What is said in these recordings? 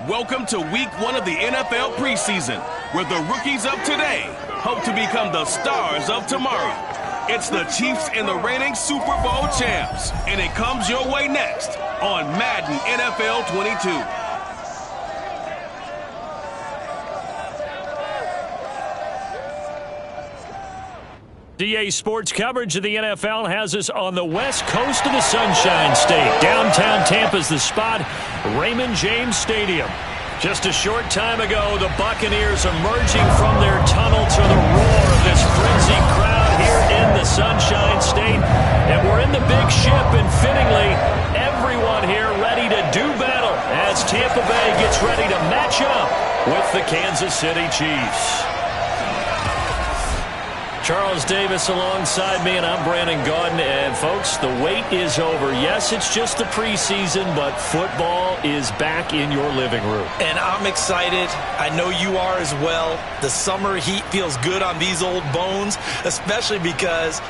Welcome to week 1 of the NFL preseason, where the rookies of today hope to become the stars of tomorrow. It's the Chiefs and the reigning Super Bowl champs, and it comes your way next on Madden NFL 22. DA Sports coverage of the NFL has us on the west coast of the Sunshine State. Downtown Tampa's the spot, Raymond James Stadium. Just a short time ago, the Buccaneers emerging from their tunnel to the roar of this frenzied crowd here in the Sunshine State. And we're in the big ship, and fittingly, everyone here ready to do battle as Tampa Bay gets ready to match up with the Kansas City Chiefs. Charles Davis alongside me, and I'm Brandon Gaudin. And, folks, the wait is over. Yes, it's just the preseason, but football is back in your living room. And I'm excited. I know you are as well. The summer heat feels good on these old bones, especially because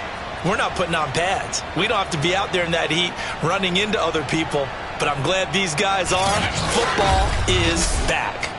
we're not putting on pads. We don't have to be out there in that heat running into other people. But I'm glad these guys are. Football is back.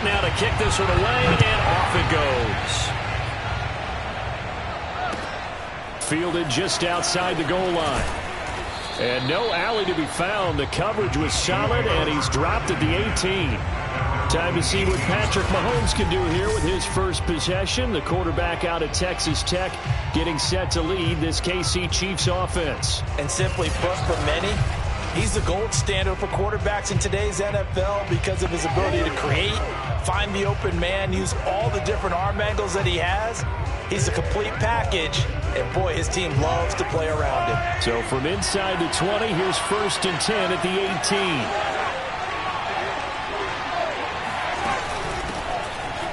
Now to kick this one away, and off it goes. Fielded just outside the goal line. And no alley to be found. The coverage was solid, and he's dropped at the 18. Time to see what Patrick Mahomes can do here with his first possession. The quarterback out of Texas Tech getting set to lead this KC Chiefs offense. And simply put, for many, he's the gold standard for quarterbacks in today's NFL because of his ability to create, find the open man, use all the different arm angles that he has. He's a complete package, and boy, his team loves to play around him. So from inside the 20, here's 1st and 10 at the 18.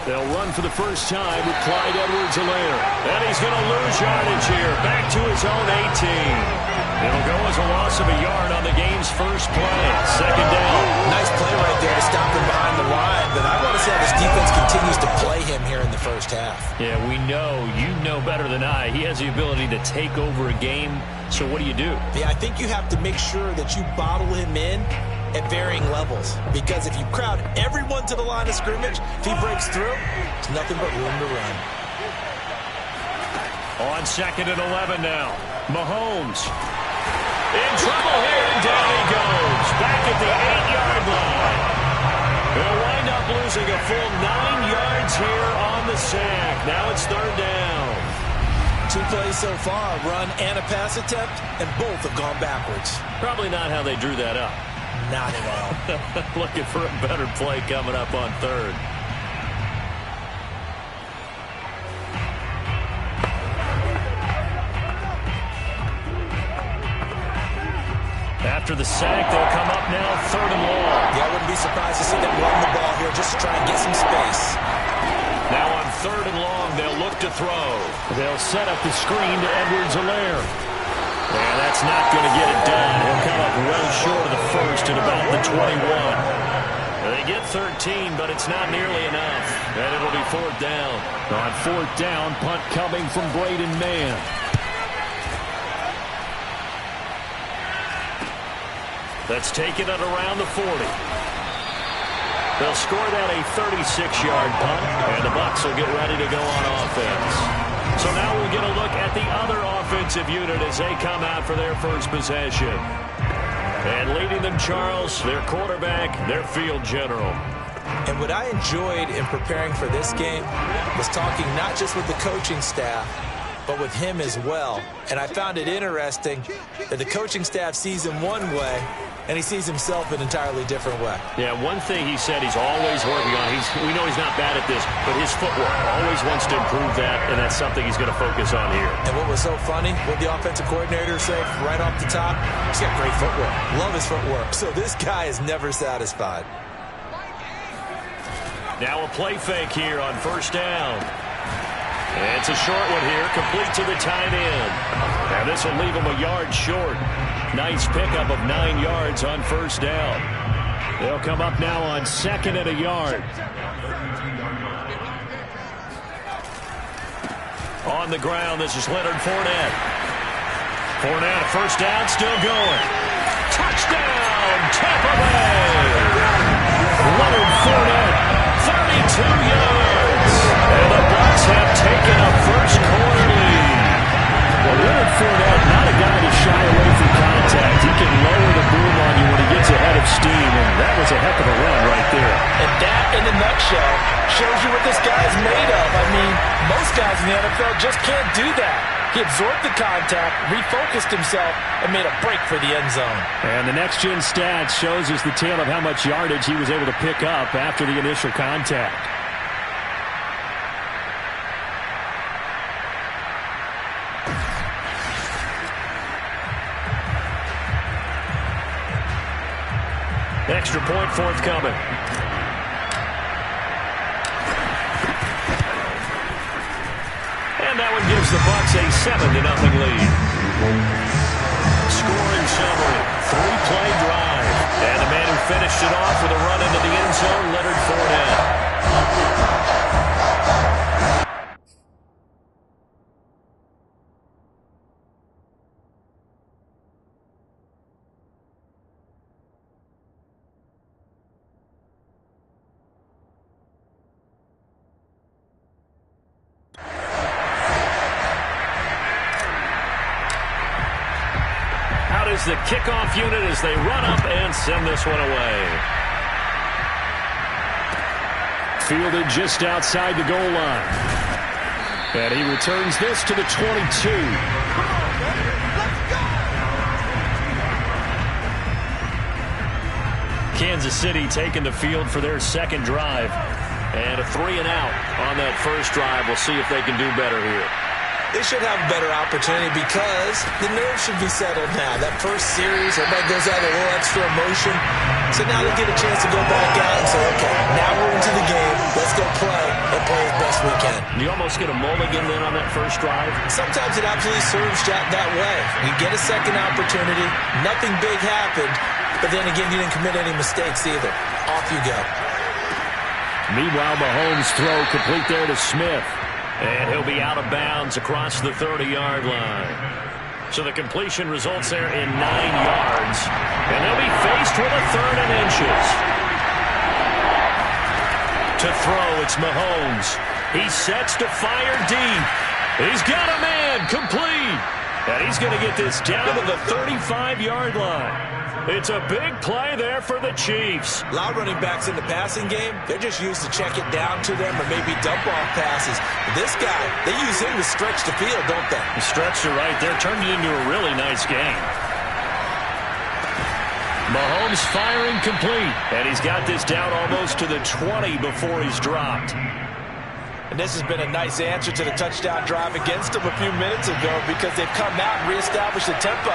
They'll run for the first time with Clyde Edwards-Helaire. And he's going to lose yardage here, back to his own 18. It'll go as a loss of a yard on the game's first play. 2nd down. Nice play right there to stop him behind the line, but I want to see how this defense continues to play him here in the first half. Yeah, we know, you know better than I, he has the ability to take over a game. So what do you do? Yeah, I think you have to make sure that you bottle him in at varying levels, because if you crowd everyone to the line of scrimmage, if he breaks through, it's nothing but room to run. On 2nd and 11 now, Mahomes in trouble here, and down he goes, back at the 8-yard line. They'll wind up losing a full 9 yards here on the sack. Now it's 3rd down. 2 plays so far, a run and a pass attempt, and both have gone backwards. Probably not how they drew that up. Not at all. Looking for a better play coming up on 3rd. After the sack, they'll come up now 3rd and long. Yeah, I wouldn't be surprised to see them run the ball here just to try and get some space. Now on 3rd and long, they'll look to throw. They'll set up the screen to Edwards-Helaire. And that's not going to get it done. He'll come up well short of the first at about the 21. They get 13, but it's not nearly enough. And it'll be 4th down. On 4th down, punt coming from Braden Mann. Let's take it at around the 40. They'll score that a 36-yard punt, and the Bucs will get ready to go on offense. So now we'll get a look at the other offensive unit as they come out for their first possession. And leading them, Charles, their quarterback, their field general. And what I enjoyed in preparing for this game was talking not just with the coaching staff, but with him as well. And I found it interesting that the coaching staff sees him one way, and he sees himself an entirely different way. Yeah, one thing he said he's always working on. We know he's not bad at this, but his footwork, always wants to improve that, and that's something he's going to focus on here. And what was so funny, what the offensive coordinator said right off the top, he's got great footwork. Love his footwork. So this guy is never satisfied. Now a play fake here on first down. It's a short one here, complete to the tight end. And this will leave him a yard short. Nice pickup of 9 yards on first down. They'll come up now on 2nd and a yard. On the ground, this is Leonard Fournette. Fournette, first down, still going. Touchdown, Tampa Bay! Leonard Fournette, 32 yards. And the Bucs have taken a first-quarter lead. Well, Leonard Fournette, not a guy to shy away from contact. He can lower the boom on you when he gets ahead of steam, and that was a heck of a run right there. And that, in a nutshell, shows you what this guy is made of. I mean, most guys in the NFL just can't do that. He absorbed the contact, refocused himself, and made a break for the end zone. And the next-gen stats shows us the tale of how much yardage he was able to pick up after the initial contact. Extra point forthcoming. And that one gives the Bucs a 7-0 lead. Scoring summary, 3-play drive. And the man who finished it off with a run into the end zone, Leonard Fournette. The kickoff unit as they run up and send this one away. Fielded just outside the goal line. And he returns this to the 22. Kansas City taking the field for their second drive. And a 3-and-out on that first drive. We'll see if they can do better here. They should have a better opportunity because the nerves should be settled now. That first series, everybody goes out with a little extra emotion. So now they get a chance to go back out and say, okay, now we're into the game. Let's go play and play as best we can. You almost get a mulligan then on that first drive? Sometimes it absolutely serves that way. You get a second opportunity. Nothing big happened. But then again, you didn't commit any mistakes either. Off you go. Meanwhile, Mahomes' throw complete there to Smith. And he'll be out of bounds across the 30-yard line. So the completion results there in 9 yards. And they'll be faced with a 3rd and inches. To throw, it's Mahomes. He sets to fire deep. He's got a man complete. And he's going to get this down to the 35-yard line. It's a big play there for the Chiefs. A lot of running backs in the passing game, they're just used to check it down to them or maybe dump-off passes. But this guy, they use him to stretch the field, don't they? He stretched it right there, turned it into a really nice game. Mahomes firing complete. And he's got this down almost to the 20 before he's dropped. And this has been a nice answer to the touchdown drive against them a few minutes ago because they've come out and reestablished the tempo.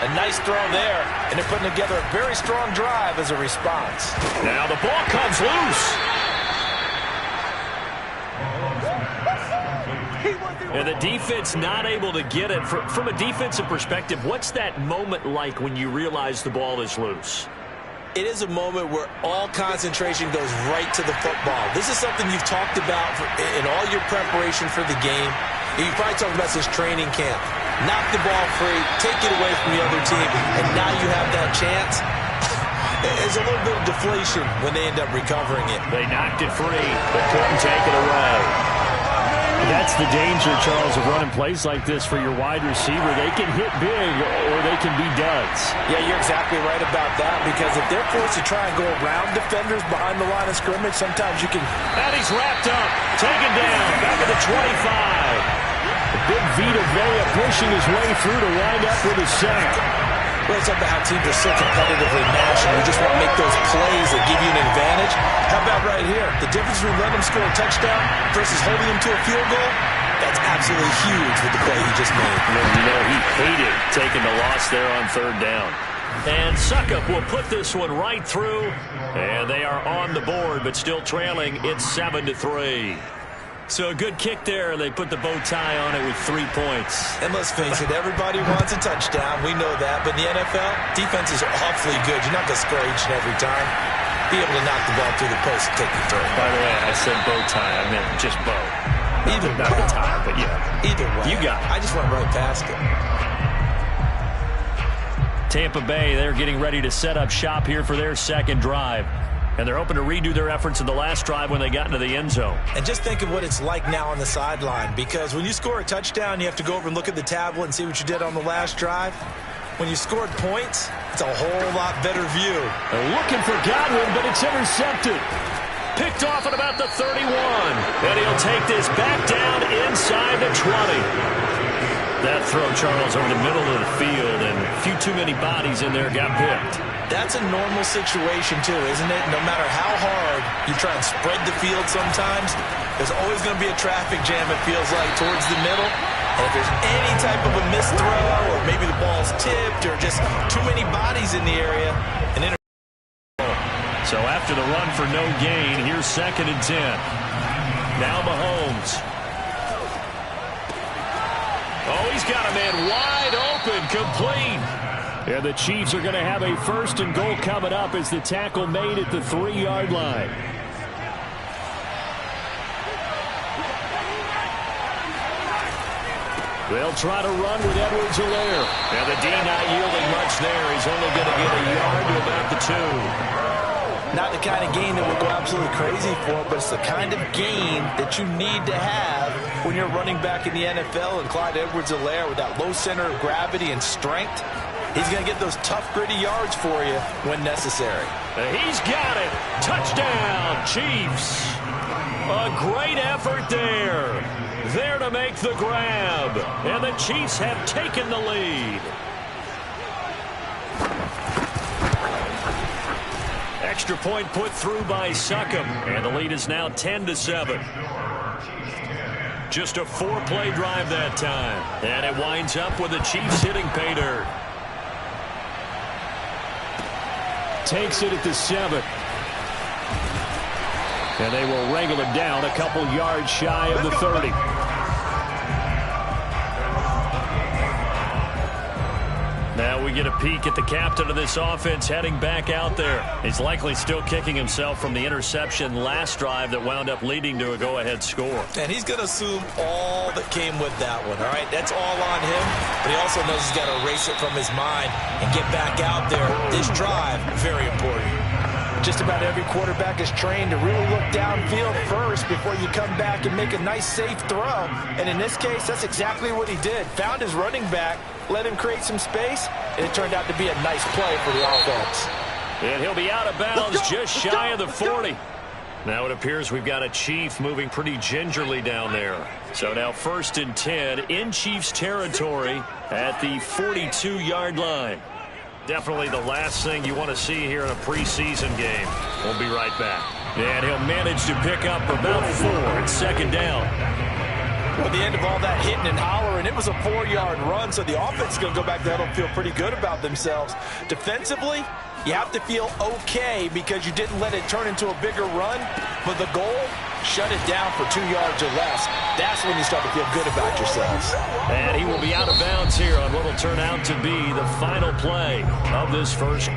A nice throw there, and they're putting together a very strong drive as a response. Now the ball comes loose. And the defense not able to get it. From a defensive perspective, what's that moment like when you realize the ball is loose? It is a moment where all concentration goes right to the football. This is something you've talked about in all your preparation for the game. You probably talked about this training camp. Knock the ball free, take it away from the other team, and now you have that chance. There's a little bit of deflation when they end up recovering it. They knocked it free, but couldn't take it away. That's the danger, Charles, of running plays like this for your wide receiver. They can hit big or they can be duds. Yeah, you're exactly right about that because if they're forced to try and go around defenders behind the line of scrimmage, sometimes you can... And he's wrapped up, taken down, back at the 25. The big Vita Vea pushing his way through to wind up with a sack. Well, it's about how teams are so competitively matched, and you just want to make those plays that give you an advantage. How about right here? The difference between letting them score a touchdown versus holding them to a field goal, that's absolutely huge with the play he just made. You know, he hated taking the loss there on 3rd down. And Succop will put this one right through. And they are on the board, but still trailing. It's 7-3. So a good kick there. They put the bow tie on it with 3 points. And let's face it, everybody wants a touchdown. We know that. But in the NFL, defenses are awfully good. You're not going to score each and every time. Be able to knock the ball through the post and take the throw. By the way, I said bow tie. I meant just bow. Either not way. the tie, but yeah. Either way. You got it. I just went right past it. Tampa Bay, they're getting ready to set up shop here for their second drive. And they're hoping to redo their efforts in the last drive when they got into the end zone. And just think of what it's like now on the sideline, because when you score a touchdown, you have to go over and look at the tablet and see what you did on the last drive. When you scored points, it's a whole lot better view. They're looking for Godwin, but it's intercepted. Picked off at about the 31. And he'll take this back down inside the 20. That throw, Charles, over the middle of the field, and a few too many bodies in there got picked. That's a normal situation, too, isn't it? No matter how hard you try and spread the field sometimes, there's always going to be a traffic jam, it feels like, towards the middle. And if there's any type of a missed throw, or maybe the ball's tipped, or just too many bodies in the area, an So after the run for no gain, here's 2nd and 10. Now Mahomes. Oh, he's got a man wide open, complete. And the Chiefs are going to have a 1st and goal coming up as the tackle made at the 3-yard line. They'll try to run with Edwards-Helaire. And the D not yielding much there. He's only going to get a yard to about the 2. Not the kind of gain that we'll go absolutely crazy for, but it's the kind of gain that you need to have when you're running back in the NFL. And Clyde Edwards-Helaire, with that low center of gravity and strength, he's going to get those tough, gritty yards for you when necessary. He's got it. Touchdown, Chiefs. A great effort there. There to make the grab. And the Chiefs have taken the lead. Extra point put through by Succop. And the lead is now 10-7. Just a 4-play drive that time. And it winds up with the Chiefs hitting pay dirt. Takes it at the 7. And they will wrangle it down a couple yards shy of the 30. Now we get a peek at the captain of this offense heading back out there. He's likely still kicking himself from the interception last drive that wound up leading to a go-ahead score. And he's going to assume all that came with that one, all right? That's all on him, but he also knows he's got to erase it from his mind and get back out there. This drive, very important. Just about every quarterback is trained to really look downfield first before you come back and make a nice, safe throw. And in this case, that's exactly what he did. Found his running back, let him create some space, and it turned out to be a nice play for the offense. And he'll be out of bounds just shy of the 40. Now it appears we've got a Chief moving pretty gingerly down there. So now 1st and 10 in Chiefs territory at the 42-yard line. Definitely the last thing you want to see here in a preseason game. We'll be right back. And he'll manage to pick up about 4 at 2nd down. Well, at the end of all that hitting and hollering, it was a 4-yard run, so the offense is going to go back there and feel pretty good about themselves. Defensively, you have to feel okay because you didn't let it turn into a bigger run, but the goal, shut it down for 2 yards or less. That's when you start to feel good about yourselves. And he will be out of bounds here on what will turn out to be the final play of this first.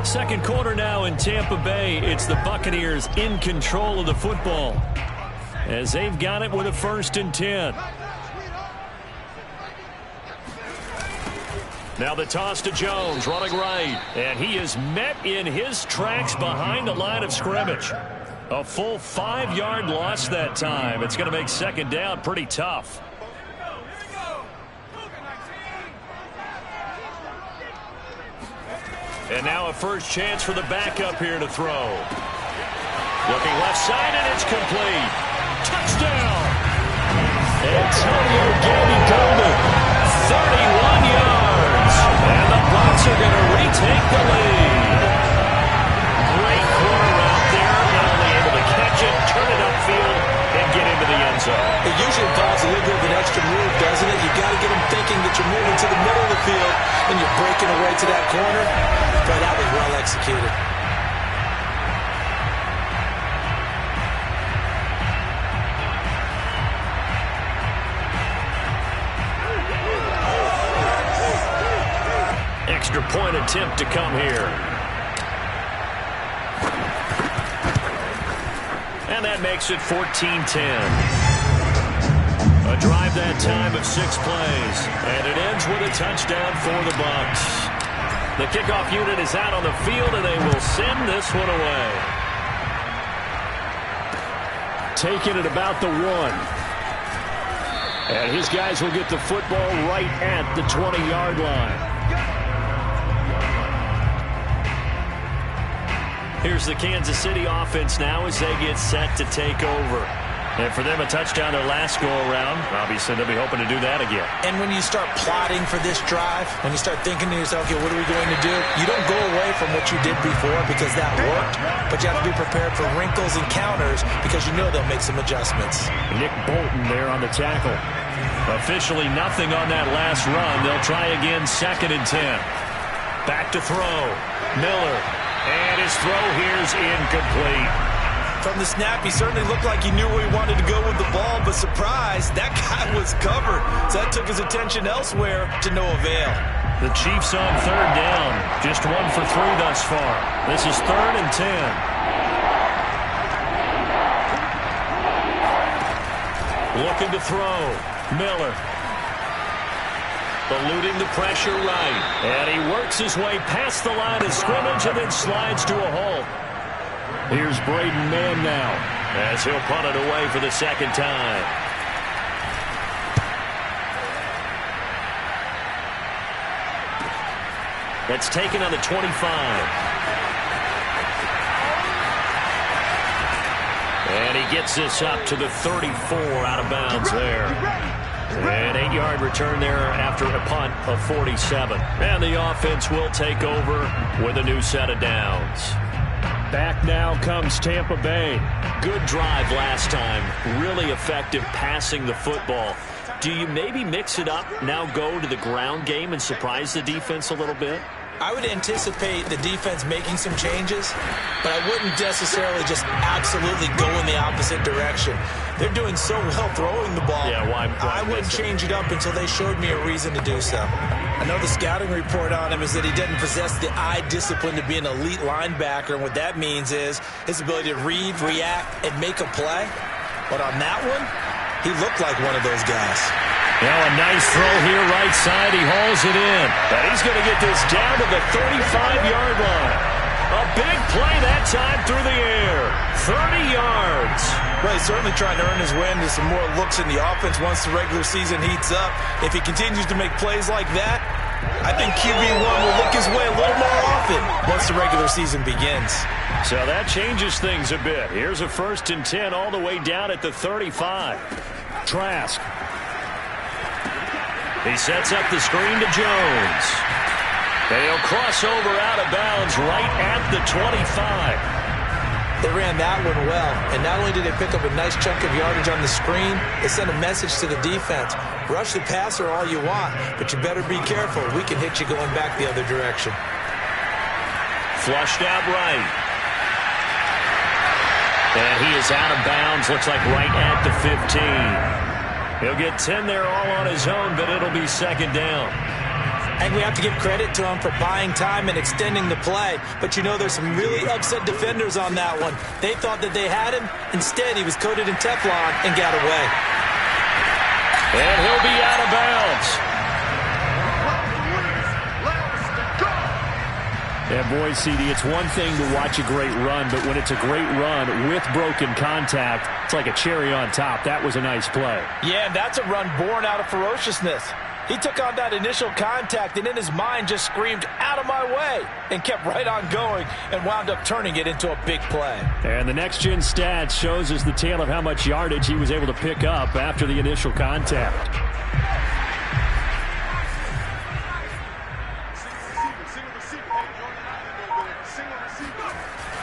Second quarter now in Tampa Bay. It's the Buccaneers in control of the football as they've got it with a 1st and 10. Now the toss to Jones, running right. And he is met in his tracks behind the line of scrimmage. A full 5-yard loss that time. It's going to make second down pretty tough. And now a first chance for the backup here to throw. Looking left side, and it's complete. Touchdown! Antonio Gandy-Golden, 31 yards. And the Bucs are going to retake the lead. Great corner out there, not only able to catch it, turn it upfield, and get into the end zone. It usually involves a little bit of an extra move, doesn't it? You got to get them thinking that you're moving to the middle of the field and you're breaking away to that corner. But that was well executed. Extra point attempt to come here. And that makes it 14-10. A drive that time of 6 plays. And it ends with a touchdown for the Bucs. The kickoff unit is out on the field, and they will send this one away. Taking it about the 1. And his guys will get the football right at the 20-yard line. Here's the Kansas City offense now as they get set to take over. And for them, a touchdown their last go-around. Obviously, they'll be hoping to do that again. And when you start plotting for this drive, when you start thinking to yourself, okay, what are we going to do? You don't go away from what you did before because that worked, but you have to be prepared for wrinkles and counters because you know they'll make some adjustments. Nick Bolton there on the tackle. Officially nothing on that last run. They'll try again, 2nd and 10. Back to throw. Miller. And his throw here's incomplete. From the snap, he certainly looked like he knew where he wanted to go with the ball, but surprise, that guy was covered. So that took his attention elsewhere to no avail. The Chiefs on 3rd down. Just 1 for 3 thus far. This is 3rd and 10. Looking to throw. Miller. Eluding the pressure right. And he works his way past the line of scrimmage and then slides to a halt. Here's Braden Mann now as he'll punt it away for the 2nd time. That's taken on the 25. And he gets this up to the 34 out of bounds there. An 8-yard return there after a punt of 47. And the offense will take over with a new set of downs. Back now comes Tampa Bay. Good drive last time. Really effective passing the football. Do you maybe mix it up, now go to the ground game and surprise the defense a little bit? I would anticipate the defense making some changes, but I wouldn't necessarily just absolutely go in the opposite direction. They're doing so well throwing the ball. Yeah, why I wouldn't change it up until they showed me a reason to do so. I know the scouting report on him is that he doesn't possess the eye discipline to be an elite linebacker, and what that means is his ability to read, react, and make a play. But on that one, he looked like one of those guys. Now a nice throw here right side. He hauls it in. And he's going to get this down to the 35-yard line. A big play that time through the air. 30 yards. Well, he's certainly trying to earn his way into some more looks in the offense once the regular season heats up. If he continues to make plays like that, I think QB1 will look his way a little more often once the regular season begins. So that changes things a bit. Here's a 1st and 10 all the way down at the 35. Trask. He sets up the screen to Jones. And he'll cross over out of bounds right at the 25. They ran that one well, and not only did they pick up a nice chunk of yardage on the screen, they sent a message to the defense. Rush the passer all you want, but you better be careful. We can hit you going back the other direction. Flushed out right. And he is out of bounds, looks like right at the 15. He'll get 10 there all on his own, but it'll be 2nd down. I think we have to give credit to him for buying time and extending the play. But you know, there's some really upset defenders on that one. They thought that they had him. Instead, he was coated in Teflon and got away. And he'll be out of bounds. Yeah, boy, CD, it's one thing to watch a great run, but when it's a great run with broken contact, it's like a cherry on top. That was a nice play. Yeah, and that's a run born out of ferociousness. He took on that initial contact and in his mind just screamed, "Out of my way," and kept right on going and wound up turning it into a big play. And the next-gen stats shows us the tale of how much yardage he was able to pick up after the initial contact.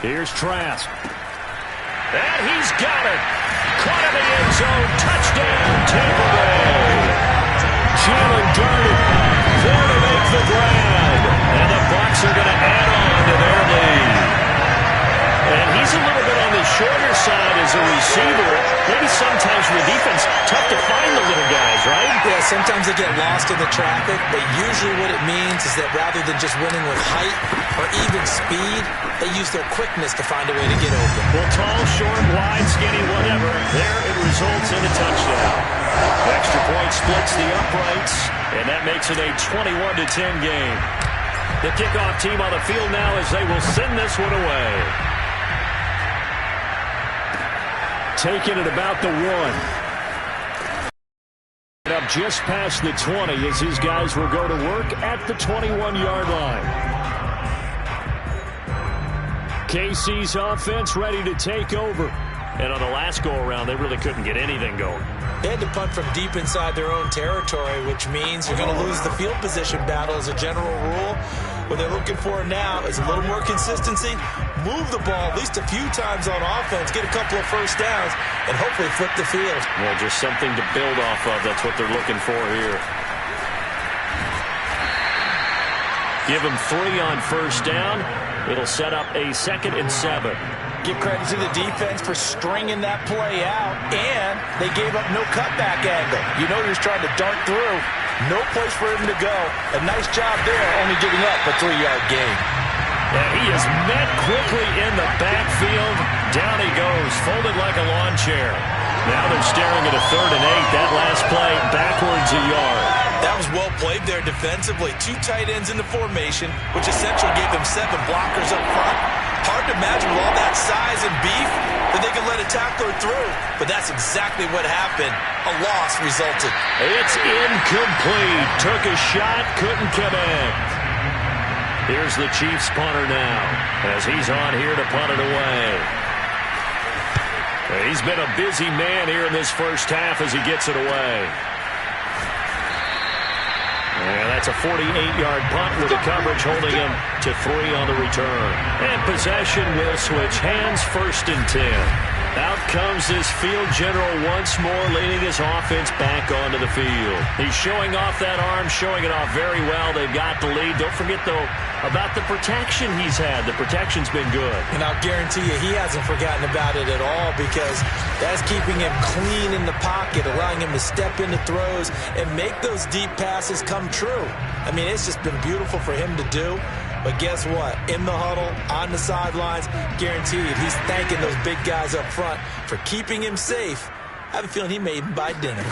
Here's Trask. And he's got it. Caught in the end zone. Touchdown, Tampa Bay. Jalen darted for to make the grab. And the Bucs are going to add on to their lead. And he's a little bit on the shorter side as a receiver. Maybe sometimes for the defense, tough to find the little guys, right? Yeah, sometimes they get lost in the traffic, but usually what it means is that rather than just winning with height or even speed, they use their quickness to find a way to get open. Well, tall, short, wide, skinny, whatever, there it results in a touchdown. Extra point splits the uprights, and that makes it a 21-10 game. The kickoff team on the field now as they will send this one away. Taking it about the 1. Up just past the 20 as his guys will go to work at the 21-yard line. KC's offense ready to take over. And on the last go-around, they really couldn't get anything going. They had to punt from deep inside their own territory, which means you're going to lose the field position battle as a general rule. What they're looking for now is a little more consistency, move the ball at least a few times on offense, get a couple of first downs, and hopefully flip the field. Well, just something to build off of. That's what they're looking for here. Give them 3 on first down. It'll set up a 2nd and 7. Give credit to the defense for stringing that play out, and they gave up no cutback angle. You know he was trying to dart through. No place for him to go. A nice job there, only giving up a 3-yard gain. And he is met quickly in the backfield. Down he goes, folded like a lawn chair. Now they're staring at a 3rd and 8. That last play, backwards a yard. That was well played there defensively. 2 tight ends in the formation, which essentially gave them 7 blockers up front. Hard to imagine with all that size and beef that they could let a tackler through. But that's exactly what happened. A loss resulted. It's incomplete. Took a shot, couldn't connect. Here's the Chiefs punter now as he's on here to punt it away. He's been a busy man here in this first half as he gets it away. And that's a 48-yard punt with the coverage holding him to 3 on the return. And possession will switch hands, 1st and 10. Out comes this field general once more, leading his offense back onto the field. He's showing off that arm, showing it off very well. They've got the lead. Don't forget, though, about the protection he's had. The protection's been good. And I'll guarantee you he hasn't forgotten about it at all, because that's keeping him clean in the pocket, allowing him to step into throws and make those deep passes come true. I mean, it's just been beautiful for him to do. But guess what? In the huddle, on the sidelines, guaranteed he's thanking those big guys up front for keeping him safe. I have a feeling he made him buy dinner.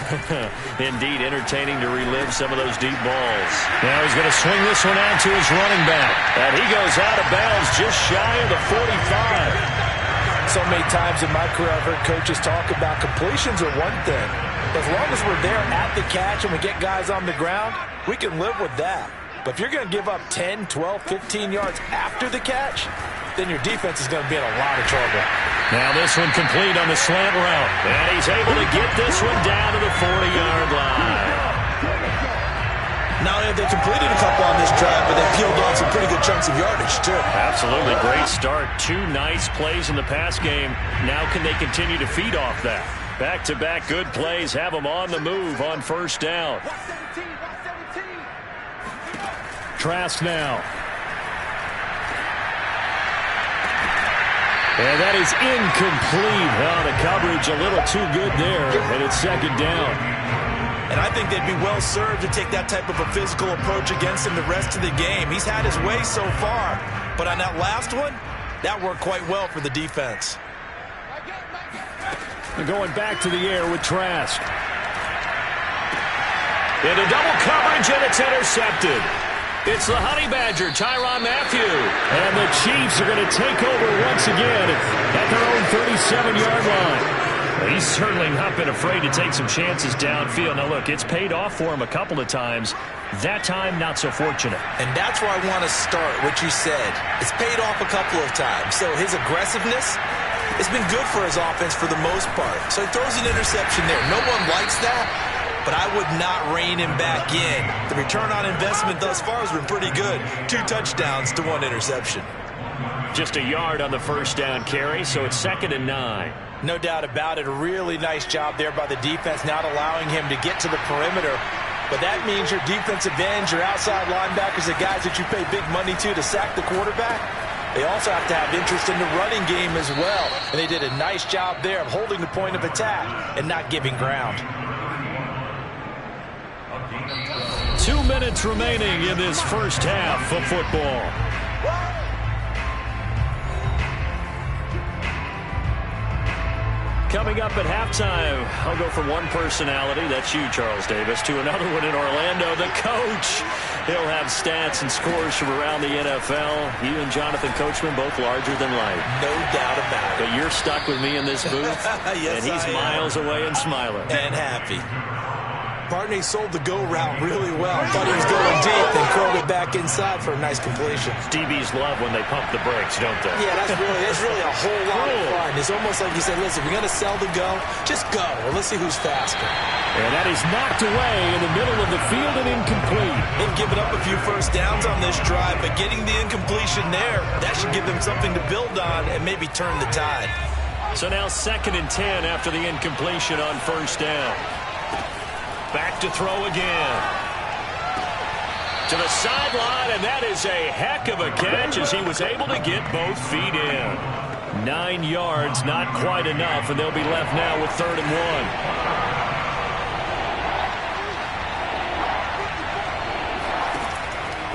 Indeed, entertaining to relive some of those deep balls. Now he's going to swing this one out to his running back. And he goes out of bounds just shy of the 45. So many times in my career, I've heard coaches talk about completions are one thing. As long as we're there at the catch and we get guys on the ground, we can live with that. But if you're going to give up 10, 12, 15 yards after the catch, then your defense is going to be in a lot of trouble. Now this one complete on the slant route. And he's able to get this one down to the 40-yard line. Not only have they completed a couple on this drive, but they peeled off some pretty good chunks of yardage, too. Absolutely. Great start. 2 nice plays in the pass game. Now can they continue to feed off that? Back-to-back good plays have them on the move on first down. Trask now. And that is incomplete. Oh, the coverage a little too good there, and it's 2nd down. And I think they'd be well served to take that type of a physical approach against him the rest of the game. He's had his way so far, but on that last one, that worked quite well for the defense. They're going back to the air with Trask. Into double coverage, and it's intercepted. It's the Honey Badger, Tyrann Mathieu. And the Chiefs are going to take over once again at their own 37-yard line. Well, he's certainly not been afraid to take some chances downfield. Now, look, it's paid off for him a couple of times. That time, not so fortunate. And that's where I want to start, what you said. It's paid off a couple of times. So his aggressiveness, it's been good for his offense for the most part. So he throws an interception there. No one likes that, but I would not rein him back in. The return on investment thus far has been pretty good. 2 touchdowns to 1 interception. Just a yard on the first down carry, so it's 2nd and 9. No doubt about it. A really nice job there by the defense, not allowing him to get to the perimeter. But that means your defensive ends, your outside linebackers, the guys that you pay big money to sack the quarterback, they also have to have interest in the running game as well. And they did a nice job there of holding the point of attack and not giving ground. 2 minutes remaining in this first half of football. Coming up at halftime, I'll go from one personality, that's you, Charles Davis, to another one in Orlando, the coach. He'll have stats and scores from around the NFL. You and Jonathan Coachman, both larger than life. No doubt about it. But you're stuck with me in this booth, yes, and he's miles away and smiling. And happy. Barney sold the go route really well. Thought he was going deep and curled it back inside for a nice completion. DBs love when they pump the brakes, don't they? Yeah, that's really a whole lot of fun. It's almost like you said, listen, we're going to sell the go. Just go, and let's see who's faster. And that is knocked away in the middle of the field and incomplete. They've given up a few first downs on this drive, but getting the incompletion there, that should give them something to build on and maybe turn the tide. So now 2nd and 10 after the incompletion on first down. Back to throw again. To the sideline, and that is a heck of a catch as he was able to get both feet in. 9 yards, not quite enough, and they'll be left now with 3rd and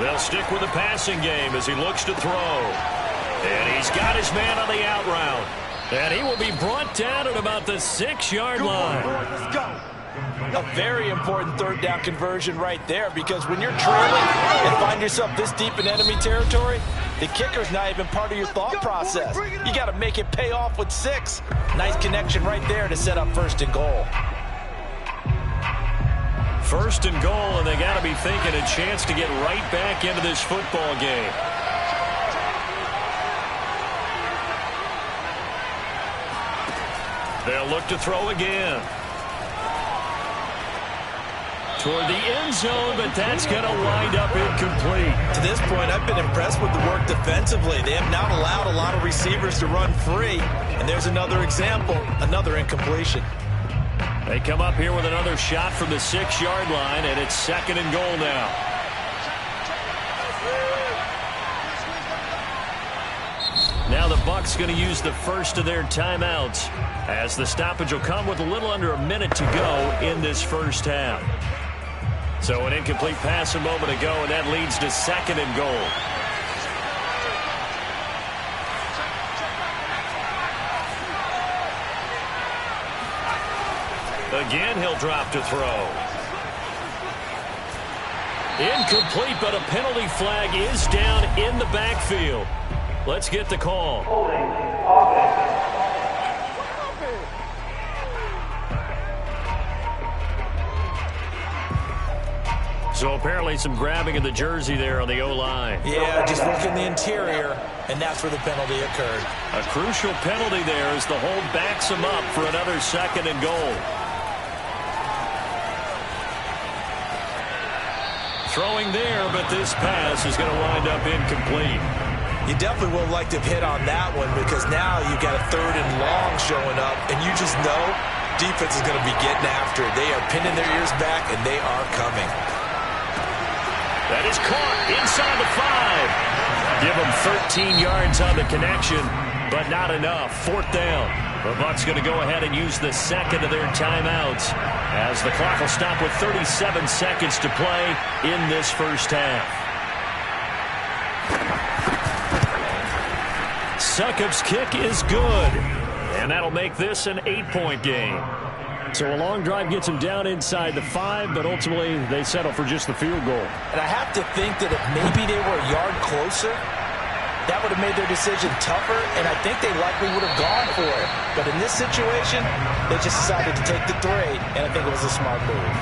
1. They'll stick with the passing game as he looks to throw. And he's got his man on the out route. And he will be brought down at about the 6-yard line. Let's go. A very important 3rd down conversion right there, because when you're trailing and find yourself this deep in enemy territory, the kicker's not even part of your thought process. You got to make it pay off with 6. Nice connection right there to set up 1st and goal. 1st and goal, and they got to be thinking a chance to get right back into this football game. They'll look to throw again. Toward the end zone, but that's going to wind up incomplete. To this point, I've been impressed with the work defensively. They have not allowed a lot of receivers to run free. And there's another example, another incompletion. They come up here with another shot from the 6-yard line, and it's 2nd and goal now. Now the Bucs going to use the first of their timeouts, as the stoppage will come with a little under a minute to go in this first half. So an incomplete pass a moment ago, and that leads to 2nd and goal. Again, he'll drop to throw. Incomplete, but a penalty flag is down in the backfield. Let's get the call. So apparently some grabbing of the jersey there on the O-line. Yeah, just working the interior, and that's where the penalty occurred. A crucial penalty there as the hold backs him up for another 2nd and goal. Throwing there, but this pass is going to wind up incomplete. You definitely would have liked to have hit on that one, because now you've got a 3rd and long showing up, and you just know defense is going to be getting after it. They are pinning their ears back, and they are coming. That is caught inside the 5. Give them 13 yards on the connection, but not enough. 4th down. The Bucs going to go ahead and use the second of their timeouts as the clock will stop with 37 seconds to play in this first half. Succop's kick is good, and that'll make this an 8-point game. So a long drive gets them down inside the 5, but ultimately they settle for just the field goal. And I have to think that if maybe they were a yard closer, that would have made their decision tougher, and I think they likely would have gone for it. But in this situation, they just decided to take the 3, and I think it was a smart move.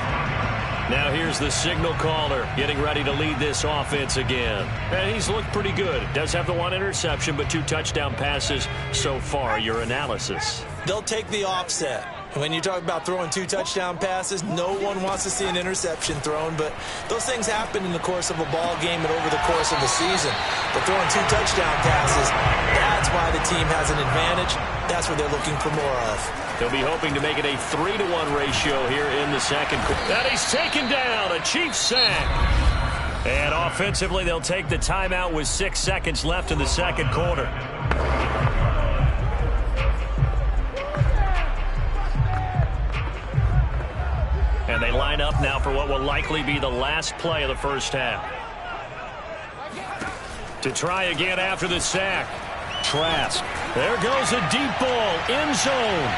Now here's the signal caller getting ready to lead this offense again. And he's looked pretty good. Does have the 1 interception, but 2 touchdown passes so far. Your analysis. They'll take the offset. When you talk about throwing 2 touchdown passes, no one wants to see an interception thrown, but those things happen in the course of a ball game and over the course of the season. But throwing 2 touchdown passes, that's why the team has an advantage. That's what they're looking for more of. They'll be hoping to make it a 3-to-1 ratio here in the second quarter. And he's taken down, a Chiefs sack. And offensively, they'll take the timeout with 6 seconds left in the second quarter. And they line up now for what will likely be the last play of the first half. To try again after the sack. Trask. There goes a deep ball. End zone.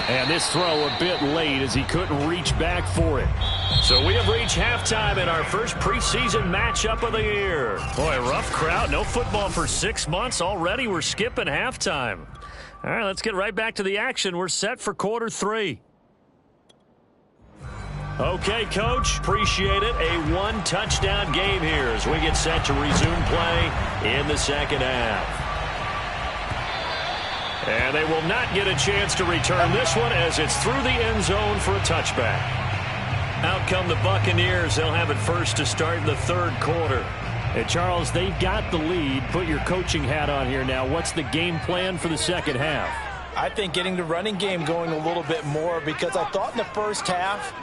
And this throw a bit late as he couldn't reach back for it. So we have reached halftime in our first preseason matchup of the year. Boy, rough crowd. No football for 6 months. Already we're skipping halftime. All right, let's get right back to the action. We're set for quarter 3. Okay, Coach, appreciate it. A 1-touchdown game here as we get set to resume play in the second half. And they will not get a chance to return this one as it's through the end zone for a touchback. Out come the Buccaneers. They'll have it first to start the third quarter. And Charles, they've got the lead. Put your coaching hat on here now. What's the game plan for the second half? I think getting the running game going a little bit more, because I thought in the first half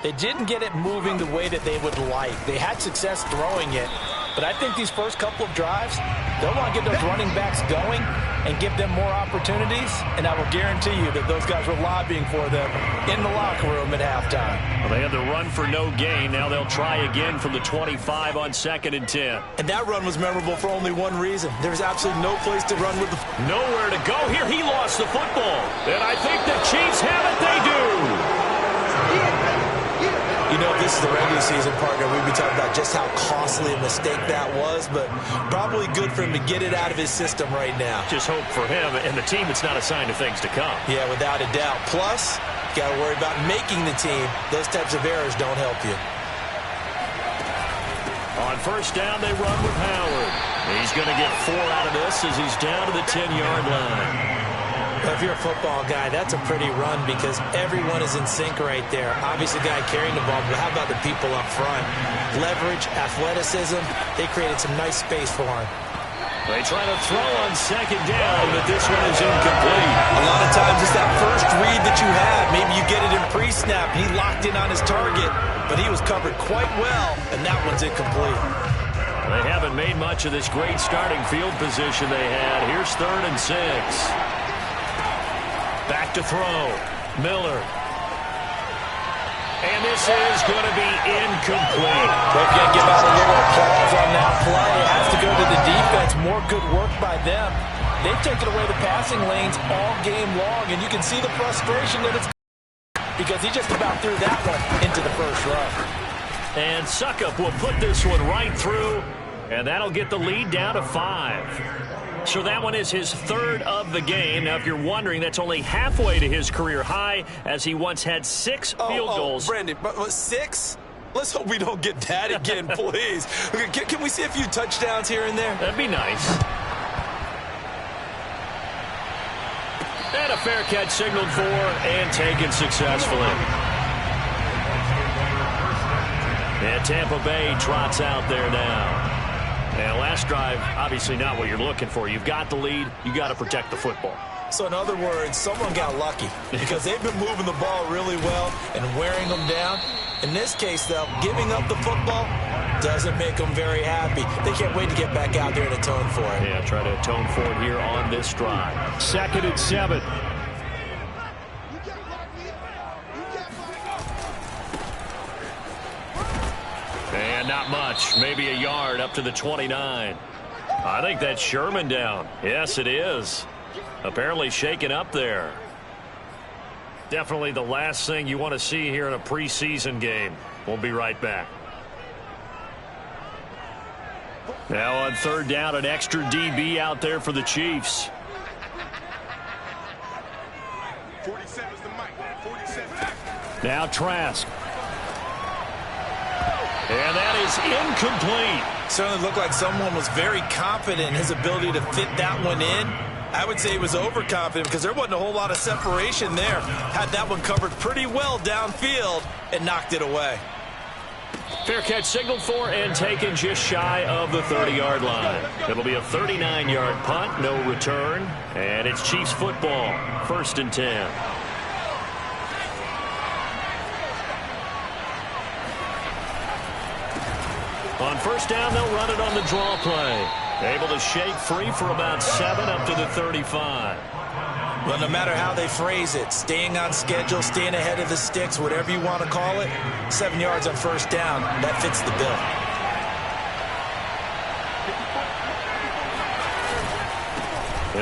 they didn't get it moving the way that they would like. They had success throwing it, but I think these first couple of drives, they'll want to get those running backs going and give them more opportunities, and I will guarantee you that those guys were lobbying for them in the locker room at halftime. Well, they had the run for no gain. Now they'll try again from the 25 on 2nd and 10. And that run was memorable for only one reason. There's absolutely no place to run with the... Nowhere to go here. He lost the football. And I think the Chiefs have it. They do. You know, this is the regular season, partner. We'd be talking about just how costly a mistake that was, but probably good for him to get it out of his system right now. Just hope for him and the team it's not a sign of things to come. Yeah, without a doubt. Plus, you got to worry about making the team. Those types of errors don't help you. On first down, they run with Howard. He's going to get 4 out of this as he's down to the 10-yard line. If you're a football guy, that's a pretty run because everyone is in sync right there. Obviously, the guy carrying the ball, but how about the people up front? Leverage, athleticism, they created some nice space for him. They try to throw on 2nd down, but this one is incomplete. A lot of times it's that first read that you have. Maybe you get it in pre-snap. He locked in on his target, but he was covered quite well, and that one's incomplete. They haven't made much of this great starting field position they had. Here's 3rd and 6. Back to throw. Miller. And this is going to be incomplete. They can't give out a little applause on that play. It has to go to the defense. More good work by them. They've taken away the passing lanes all game long, and you can see the frustration that it's because he just about threw that one into the first run. And Succop will put this one right through, and that'll get the lead down to 5. So that one is his 3rd of the game. Now, if you're wondering, that's only halfway to his career high, as he once had 6 field goals. Brandon, but 6? Let's hope we don't get that again, please. Can we see a few touchdowns here and there? That'd be nice. And a fair catch signaled for and taken successfully. And Tampa Bay trots out there now. And last drive, obviously not what you're looking for. You've got the lead. You got to protect the football. So in other words, someone got lucky because they've been moving the ball really well and wearing them down. In this case, though, giving up the football doesn't make them very happy. They can't wait to get back out there and atone for it. Yeah, try to atone for it here on this drive. 2nd and 7. And not much. Maybe a yard up to the 29. I think that's Sherman down. Yes, it is. Apparently shaken up there. Definitely the last thing you want to see here in a preseason game. We'll be right back. Now on 3rd down, an extra DB out there for the Chiefs. 47 is the mic. 47. Now Trask. And that is incomplete. Certainly looked like someone was very confident in his ability to fit that one in. I would say he was overconfident because there wasn't a whole lot of separation there. Had that one covered pretty well downfield and knocked it away. Fair catch signaled for and taken just shy of the 30-yard line. It'll be a 39-yard punt, no return, and it's Chiefs football, 1st and 10. On 1st down, they'll run it on the draw play. Able to shake free for about 7 up to the 35. Well, no matter how they phrase it, staying on schedule, staying ahead of the sticks, whatever you want to call it, 7 yards on 1st down, that fits the bill.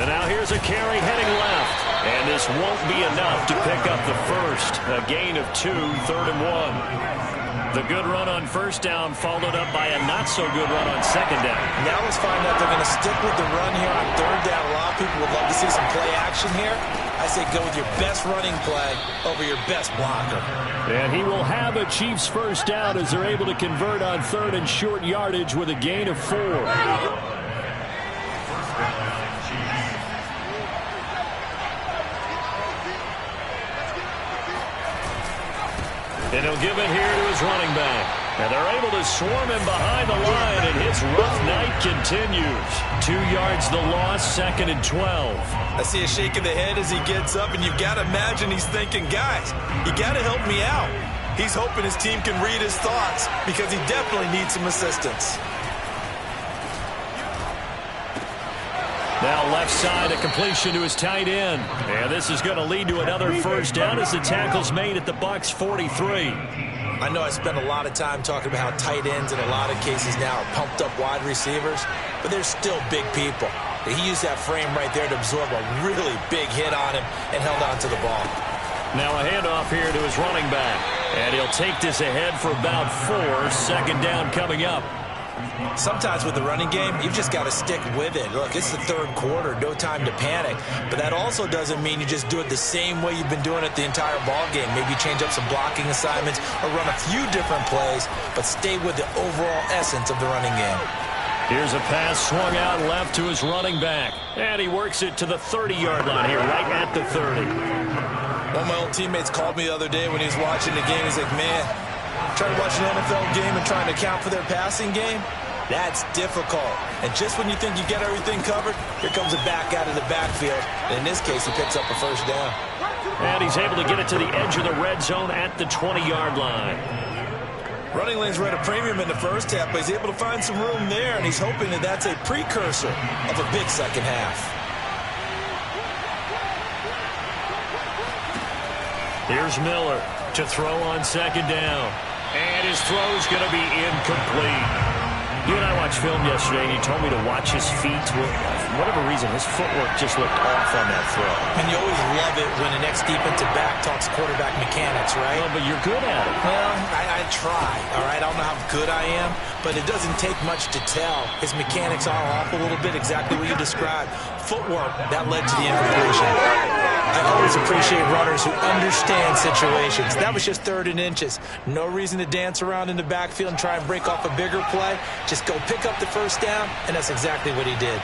And now here's a carry heading left. And this won't be enough to pick up the first. A gain of 2, 3rd and 1. The good run on 1st down followed up by a not-so-good run on 2nd down. Now let's find out they're going to stick with the run here on 3rd down. A lot of people would love to see some play action here. I say go with your best running play over your best blocker. And he will have a Chiefs 1st down as they're able to convert on 3rd and short yardage with a gain of 4. And he'll give it here to his running back. And they're able to swarm him behind the line, and his rough night continues. 2 yards the loss, 2nd and 12. I see a shake of the head as he gets up, and you've got to imagine he's thinking, guys, you got to help me out. He's hoping his team can read his thoughts because he definitely needs some assistance. Now left side, a completion to his tight end. And this is going to lead to another 1st down as the tackle's made at the Bucs 43. I know I spent a lot of time talking about how tight ends in a lot of cases now are pumped up wide receivers, but they're still big people. He used that frame right there to absorb a really big hit on him and held on to the ball. Now a handoff here to his running back. And he'll take this ahead for about 4. 2nd down coming up. Sometimes with the running game, you've just got to stick with it. Look, it's the 3rd quarter, no time to panic. But that also doesn't mean you just do it the same way you've been doing it the entire ball game. Maybe change up some blocking assignments or run a few different plays, but stay with the overall essence of the running game. Here's a pass swung out left to his running back. And he works it to the 30-yard line here, right at the 30. One of my old teammates called me the other day when he was watching the game. He's like, man, trying to watch an NFL game and trying to account for their passing game, that's difficult. And just when you think you get everything covered, here comes a back out of the backfield. And in this case, he picks up a 1st down. And he's able to get it to the edge of the red zone at the 20-yard line. Running lanes were at a premium in the 1st half, but he's able to find some room there, and he's hoping that that's a precursor of a big 2nd half. Here's Miller to throw on 2nd down. And his throw's going to be incomplete. You and I watched film yesterday, and you told me to watch his feet. Well, for whatever reason, his footwork just looked off on that throw. And you always love it when the next defensive back talks quarterback mechanics, right? Well, but you're good at it. Well, I try, all right? I don't know how good I am, but it doesn't take much to tell. His mechanics are off a little bit, exactly what you described. Footwork, that led to the incompletion. I always appreciate runners who understand situations. That was just 3rd and inches. No reason to dance around in the backfield and try and break off a bigger play. Just go pick up the 1st down, and that's exactly what he did.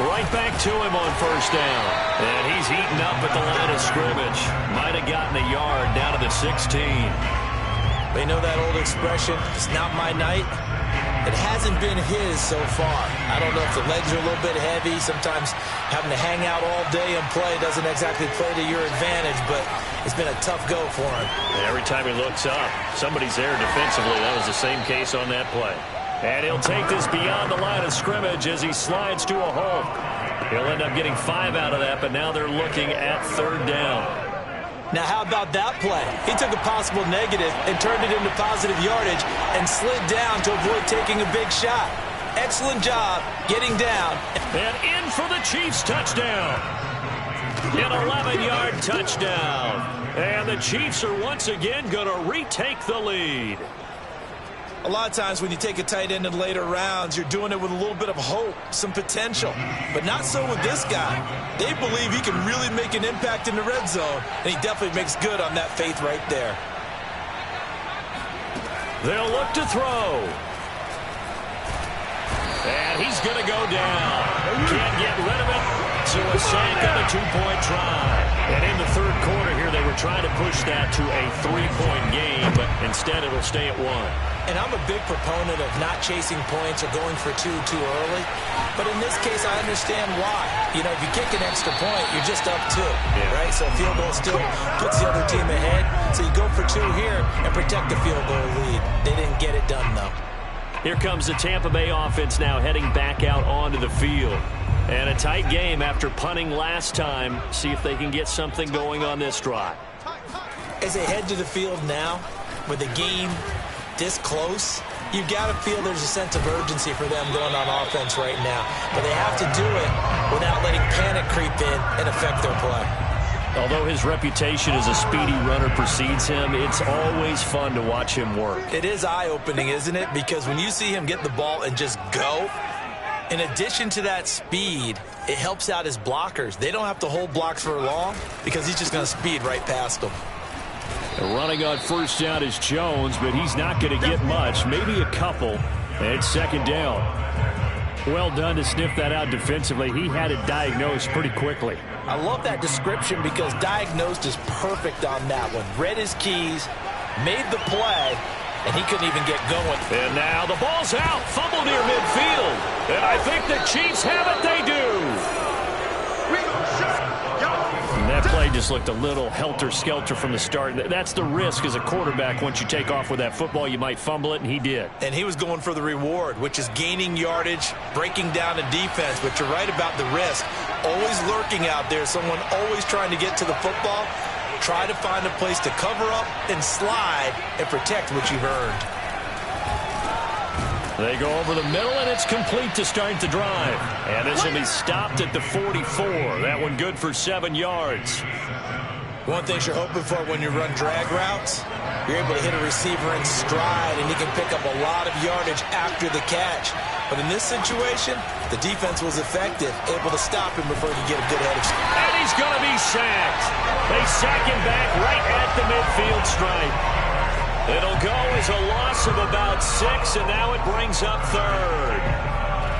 Right back to him on 1st down. And he's eaten up at the line of scrimmage. Might have gotten a yard down to the 16. They know that old expression, it's not my night. It hasn't been his so far. I don't know if the legs are a little bit heavy. Sometimes having to hang out all day and play doesn't exactly play to your advantage, but it's been a tough go for him. And every time he looks up, somebody's there defensively. That was the same case on that play. And he'll take this beyond the line of scrimmage as he slides to a hole. He'll end up getting 5 out of that, but now they're looking at 3rd down. Now, how about that play? He took a possible negative and turned it into positive yardage and slid down to avoid taking a big shot. Excellent job getting down. And in for the Chiefs touchdown. An 11-yard touchdown. And the Chiefs are once again going to retake the lead. A lot of times when you take a tight end in later rounds, you're doing it with a little bit of hope, some potential. But not so with this guy. They believe he can really make an impact in the red zone, and he definitely makes good on that faith right there. They'll look to throw. And he's going to go down. Can't get rid of it. So a sack on a 2-point try. And in the 3rd quarter here, they were trying to push that to a 3-point game, but instead it'll stay at 1. And I'm a big proponent of not chasing points or going for 2 too early. But in this case, I understand why. You know, if you kick an extra point, you're just up 2, right? So a field goal still puts the other team ahead. So you go for 2 here and protect the field goal lead. They didn't get it done, though. Here comes the Tampa Bay offense now heading back out onto the field. And a tight game after punting last time. See if they can get something going on this drive. As they head to the field now, with the game this close, you've got to feel there's a sense of urgency for them going on offense right now. But they have to do it without letting panic creep in and affect their play. Although his reputation as a speedy runner precedes him, it's always fun to watch him work. It is eye-opening, isn't it? Because when you see him get the ball and just go, in addition to that speed, it helps out his blockers. They don't have to hold blocks for long because he's just going to speed right past them. Running on 1st down is Jones, but he's not going to get much, maybe a couple. And 2nd down. Well done to sniff that out defensively. He had it diagnosed pretty quickly. I love that description because diagnosed is perfect on that one. Read his keys, made the play, and he couldn't even get going. And now the ball's out. Fumble near midfield. And I think the Chiefs have it. They do. And that play just looked a little helter-skelter from the start. That's the risk as a quarterback. Once you take off with that football, you might fumble it, and he did. And he was going for the reward, which is gaining yardage, breaking down a defense. But you're right about the risk. Always lurking out there, someone always trying to get to the football. Try to find a place to cover up and slide and protect what you've earned. They go over the middle, and it's complete to start the drive. And this will be stopped at the 44. That one good for 7 yards. One thing you're hoping for when you run drag routes, you're able to hit a receiver in stride, and he can pick up a lot of yardage after the catch. But in this situation, the defense was effective, able to stop him before he could get a good head of steam. And he's going to be sacked. They sack him back right at the midfield stripe. It'll go as a loss of about 6, and now it brings up 3rd.